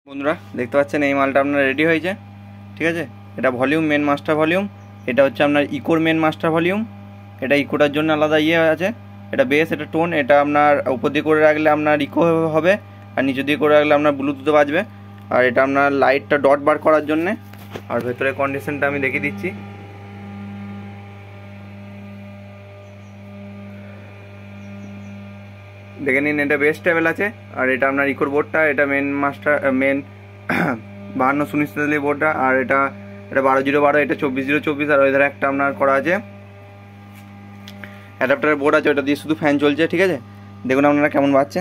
বন্ধুরা দেখতে পাচ্ছেন এই মালটা আপনার রেডি হয়েছে। ঠিক আছে, এটা ভলিউম মেন মাস্টার ভলিউম, এটা হচ্ছে আপনার ইকোর মেন মাস্টার ভলিউম। এটা ইকোটার জন্য আলাদা ইয়ে আছে, এটা বেস, এটা টোন। এটা আপনার উপর দিয়ে করে রাখলে আপনার ইকো হবে, আর নিচে দিয়ে করে রাখলে আপনার ব্লুটুথে বাজবে। আর এটা আপনার লাইটটা ডট বার করার জন্যে। আর ভেতরে কন্ডিশনটা আমি দেখিয়ে দিচ্ছি। দেখে নিন, এটা বেস টেবিল আছে। আর এটা আপনার ইকোর বোর্ডটা, এটা মেন মাস্টার মেন 52 বোর্ডটা। আর এটা 12/0/12, এটা 24/0/24। আর ওই ধারে একটা আপনার করা আছে অ্যাডাপ্টারের বোর্ড আছে, ওটা দিয়ে শুধু ফ্যান চলছে। ঠিক আছে, দেখুন আপনারা কেমন বাজছে।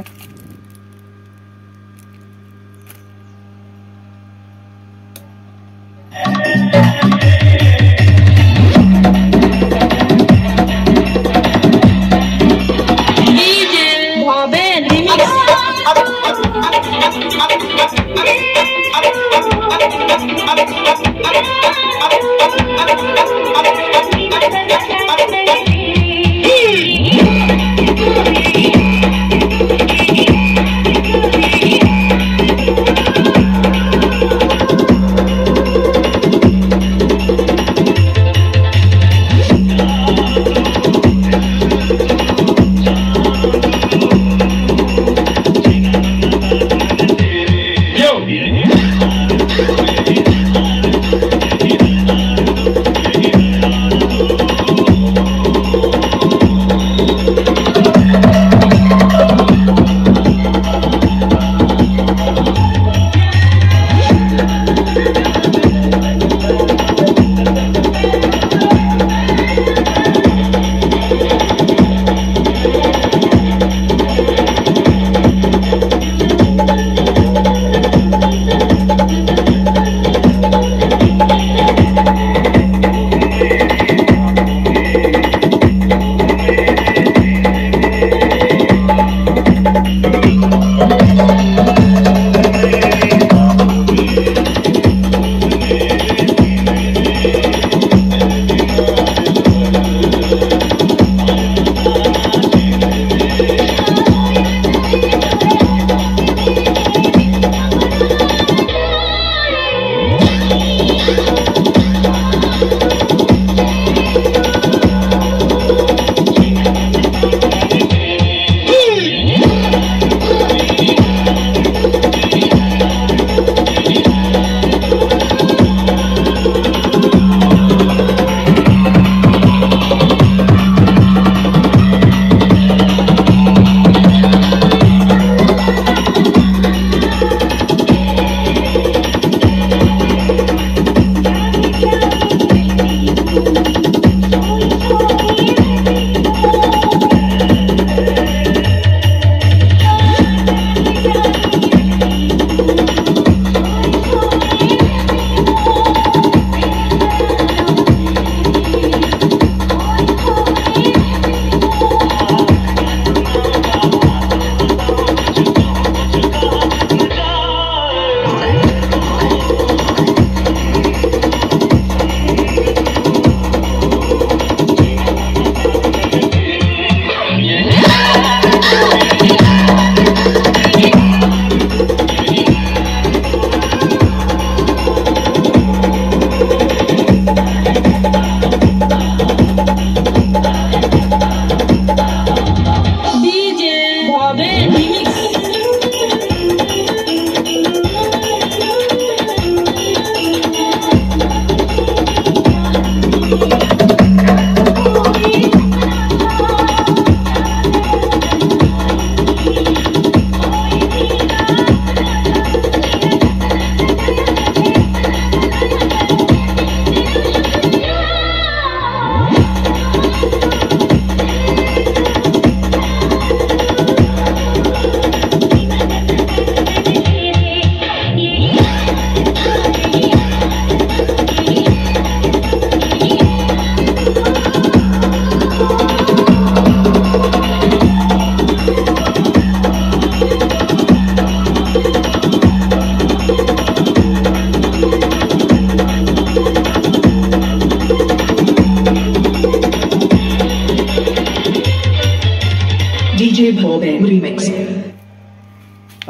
DJ Bobang Remix।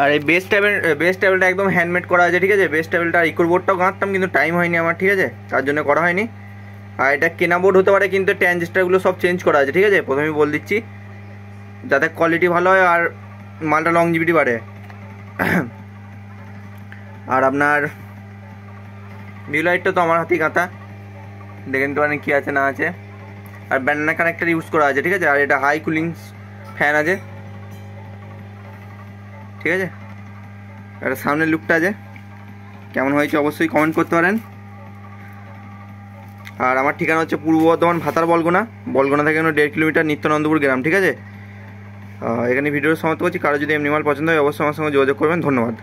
আর এই বেস টেবিলটা একদম হ্যান্ডমেড করা আছে, ঠিক আছে। বেস টেবিলটা আর ইকোর বোর্ডটাও গাঁথতাম, কিন্তু টাইম হয়নি আমার, ঠিক আছে, তার জন্য করা হয়নি। আর এটা কেনা বোর্ড হতে পারে, কিন্তু ট্রানজিস্টারগুলো সব চেঞ্জ করা আছে, ঠিক আছে, প্রথমেই বলে দিচ্ছি, যাতে কোয়ালিটি ভালো হয় আর মালটা লংজিভিটি বাড়ে। আর আপনার ভিউ লাইটটা তো আমার হাতেই গাঁথা, দেখে নিতে পারেন কী আছে না আছে। আর ব্যানানা কানেক্টার ইউজ করা আছে, ঠিক আছে। আর এটা হাই কুলিং ফ্যান আছে, ঠিক আছে। এটা সামনের লুকটা আছে, কেমন হয়েছে অবশ্যই কমেন্ট করতে পারেন। আর আমার ঠিকানা হচ্ছে পূর্ব বর্ধমান ভাতার বলগোনা থেকে 1.5 কিলোমিটার, নিত্যানন্দপুর গ্রাম, ঠিক আছে। এখানে ভিডিওর সমাপ্ত করছি। কারো যদি এমনি মাল পছন্দ হয় অবশ্যই আমার সঙ্গে যোগাযোগ করবেন। ধন্যবাদ।